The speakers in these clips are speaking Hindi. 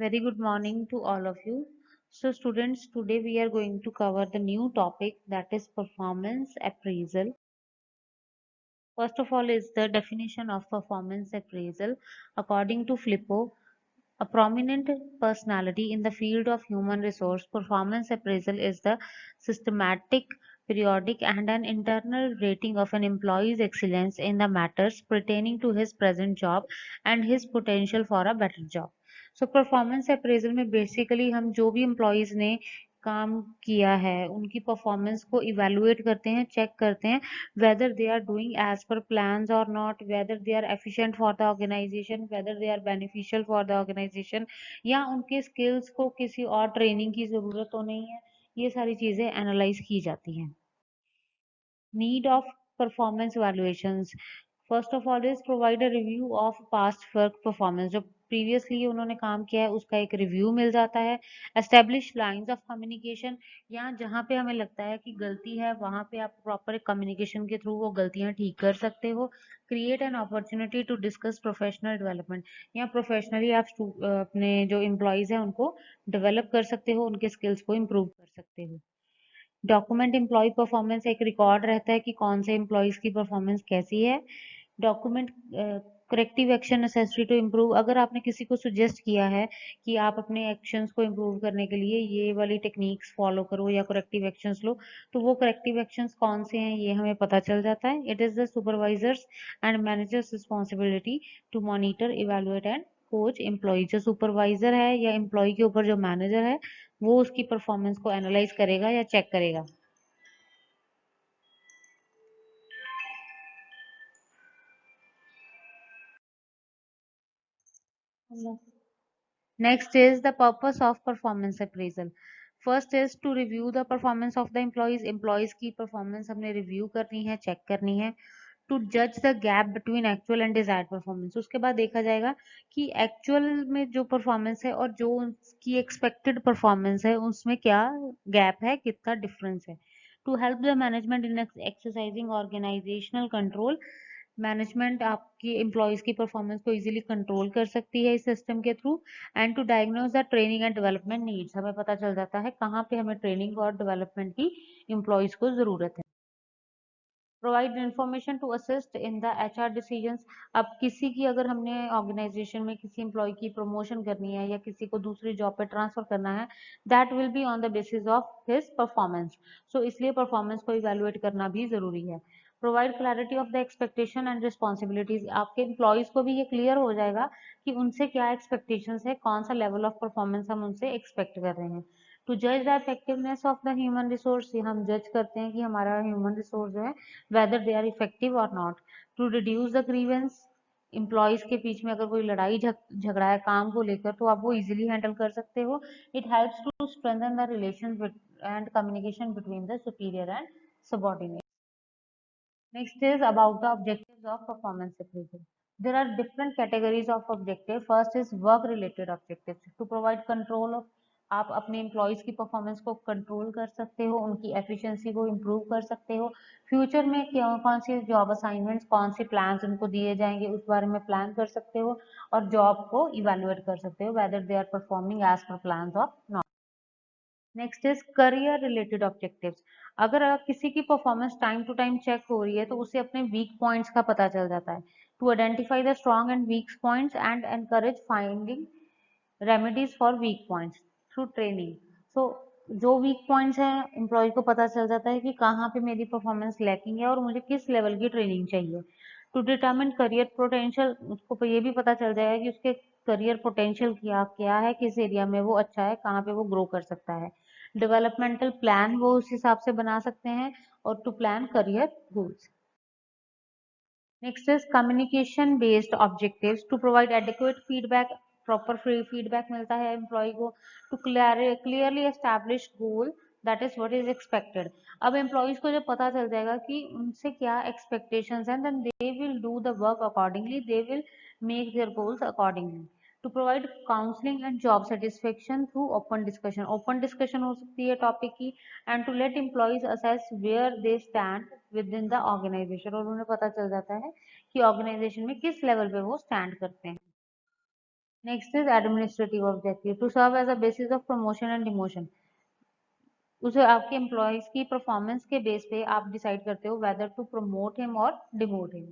Very good morning to all of you. So, students, today we are going to cover the new topic that is performance appraisal. First of all, is the definition of performance appraisal. According to Flippo, a prominent personality in the field of human resource, performance appraisal is the systematic, periodic, and an internal rating of an employee's excellence in the matters pertaining to his present job and his potential for a better job. So performance appraisal में बेसिकली हम जो भी एम्प्लॉयज ने काम किया है उनकी परफॉर्मेंस को इवेलुएट करते हैं, चेक करते हैं whether they are doing as per plans or not, whether they are efficient for the organization, whether they are beneficial for the organization, या उनके स्किल्स को किसी और ट्रेनिंग की जरूरत तो नहीं है। ये सारी चीजें एनालाइज की जाती हैं। Need of performance evaluations. First of all is provide a review of past work performance. जो previously उन्होंने काम किया है उसका एक रिव्यू मिल जाता है। Establish lines of communication, या जहाँ पे हमें लगता है कि गलती है वहाँ पे आप प्रॉपर कम्युनिकेशन के थ्रू वो गलतियाँ ठीक कर सकते हो। Create an opportunity to discuss professional development, या प्रोफेशनली आप अपने जो एम्प्लॉयज हैं उनको डेवलप कर सकते हो, उनके स्किल्स को इम्प्रूव कर सकते हो। डॉक्यूमेंट एम्प्लॉय परफॉर्मेंस, एक रिकॉर्ड रहता है कि कौन से एम्प्लॉयज की परफॉर्मेंस कैसी है। Document corrective action necessary to improve, अगर आपने किसी को सुजेस्ट किया है कि आप अपने एक्शंस को इम्प्रूव करने के लिए ये वाली टेक्निक्स फॉलो करो या करेक्टिव एक्शंस लो, तो वो करेक्टिव एक्शंस कौन से हैं ये हमें पता चल जाता है। It is the supervisors and managers responsibility to monitor, evaluate and coach employee. जो सुपरवाइजर है या एम्प्लॉय के ऊपर जो मैनेजर है वो उसकी परफॉर्मेंस को एनालाइज करेगा या चेक करेगा। Next is the purpose of performance appraisal. First is to review the performance of the employees. Employees की performance हमने review करनी है, check करनी है। To judge the gap between actual and desired performance. उसके बाद देखा जाएगा कि actual में जो performance है और जो उसकी expected performance है उसमें क्या gap है, कितना difference है। To help the management in exercising organizational control, management आपकी एम्प्लॉयज की परफॉर्मेंस को इजीली कंट्रोल कर सकती है इस सिस्टम के through. And to diagnose the training and development needs, हमें पता चल जाता है कहाँ पे हमें ट्रेनिंग और डेवलपमेंट की एम्प्लॉयज को जरूरत है। Provide information to assist in the HR decisions. अब किसी की अगर हमने ऑर्गेनाइजेशन में किसी एम्प्लॉय की प्रमोशन करनी है या किसी को दूसरी जॉब पे ट्रांसफर करना है, that will be on the basis of his performance. So इसलिए परफॉर्मेंस को इवेलुएट करना भी जरूरी है। Provide clarity of the expectation and responsibilities, आपके एम्प्लॉयज को भी ये क्लियर हो जाएगा कि उनसे क्या एक्सपेक्टेशंस है, कौन सा लेवल ऑफ परफॉर्मेंस हम उनसे एक्सपेक्ट कर रहे हैं। टू जज the effectiveness of the human resource, हम जज करते हैं कि हमारा ह्यूमन रिसोर्स जो है whether they are effective or not. To reduce the grievance, employees के बीच में अगर कोई लड़ाई झगड़ा है काम को लेकर तो आप वो इजीली हैंडल कर सकते हो। It helps to strengthen the relation and communication between the superior and subordinate. Next is about the objectives of performance appraisal. There are different categories of objective. First is work related objectives. To provide control of, आप अपने एम्प्लॉयज की परफॉर्मेंस को कंट्रोल कर सकते हो, उनकी एफिशिएंसी को इम्प्रूव कर सकते हो। फ्यूचर में कौन सी जॉब असाइनमेंट्स, कौन से प्लान्स उनको दिए जाएंगे उस बारे में प्लान कर सकते हो और जॉब को इवेलुएट कर सकते हो whether they are performing as per plans और not. Next is career related objectives. अगर किसी की performance time to time check हो रही है तो उसे अपने वीक पॉइंट्स का पता चल जाता है। To identify the strong and weak points and encourage finding remedies for weak points through training. So जो वीक पॉइंट्स हैं एम्प्लॉय को पता चल जाता है कि कहाँ पे मेरी परफॉर्मेंस लैकिंग है और मुझे किस लेवल की ट्रेनिंग चाहिए। टू डिटरमिन करियर पोटेंशियल, उसको ये भी पता चल जाएगा कि उसके करियर पोटेंशियल क्या क्या है, किस एरिया में वो अच्छा है, कहाँ पे वो ग्रो कर सकता है। डेवलपमेंटल प्लान वो उस हिसाब से बना सकते हैं और to plan career goals. Next is communication based objectives. To provide adequate feedback, proper feedback मिलता है एम्प्लॉय को। To clearly establish goal, that is what is expected. अब एम्प्लॉयज को जब पता चल जाएगा कि उनसे क्या एक्सपेक्टेशंस हैं, then they will do the work accordingly, they will make their goals accordingly. To provide counselling and job satisfaction through open discussion, open discussion हो सकती है टॉपिक की। And to let employees assess where they stand within the organization, और उन्हें पता चल जाता है कि ऑर्गेनाइजेशन में किस लेवल पे वो स्टैंड करते हैं। Next is administrative objective to serve as a basis of promotion and demotion. उसे आपके एम्प्लॉयज की परफॉर्मेंस के बेस पे आप डिसाइड करते हो वेदर टू प्रमोट हिम और demote him.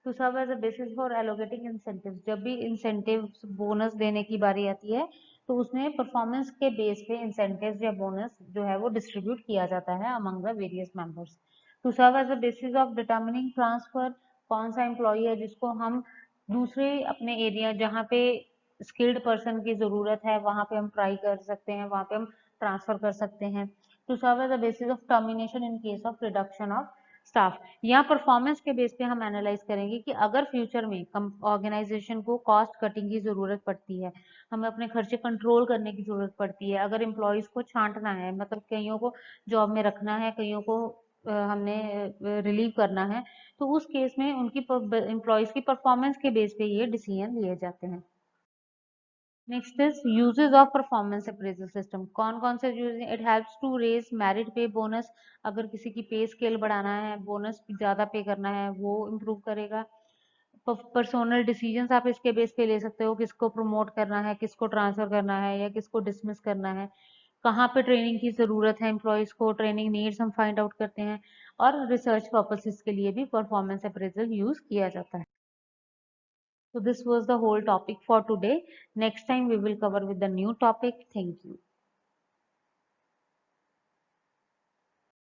To serve as a basis for allocating incentives, जब भी इंसेंटिव्स बोनस देने की बारी आती है तो उसमें परफॉर्मेंस के बेस पे इंसेंटिव्स या बोनस जो है वो डिस्ट्रीब्यूट किया जाता है among the various members. To serve as a basis of determining transfer, कौन सा एम्प्लॉय है जिसको हम दूसरे अपने एरिया जहाँ पे स्किल्ड पर्सन की जरूरत है वहां पे हम ट्राई कर सकते हैं, वहां पे हम ट्रांसफर कर सकते हैं। To serve as a basis of termination in case of reduction of staff, यहाँ परफॉर्मेंस के बेस पे हम एनालाइज करेंगे कि अगर फ्यूचर में ऑर्गेनाइजेशन को कॉस्ट कटिंग की जरूरत पड़ती है, हमें अपने खर्चे कंट्रोल करने की जरूरत पड़ती है, अगर एम्प्लॉयज को छांटना है, मतलब कईयों को जॉब में रखना है, कईयों को हमने रिलीव करना है, तो उस केस में उनकी एम्प्लॉयज की परफॉर्मेंस के बेस पे ये डिसीजन लिए जाते हैं। Next is uses of performance appraisal system, कौन कौन से use, it helps to raise merit pay bonus, अगर किसी की पे स्केल बढ़ाना है, बोनस ज्यादा पे करना है, वो इम्प्रूव करेगा। पर्सोनल डिसीजंस आप इसके बेस पे ले सकते हो, किसको प्रमोट करना है, किसको ट्रांसफर करना है या किसको डिसमिस करना है, कहाँ पे ट्रेनिंग की जरूरत है एम्प्लॉयज को, ट्रेनिंग नीड्स हम फाइंड आउट करते हैं, और रिसर्च पर्पसेस के लिए भी परफॉर्मेंस अप्रेजल यूज किया जाता है। So this was the whole topic for today. Next time we will cover with the new topic. Thank you.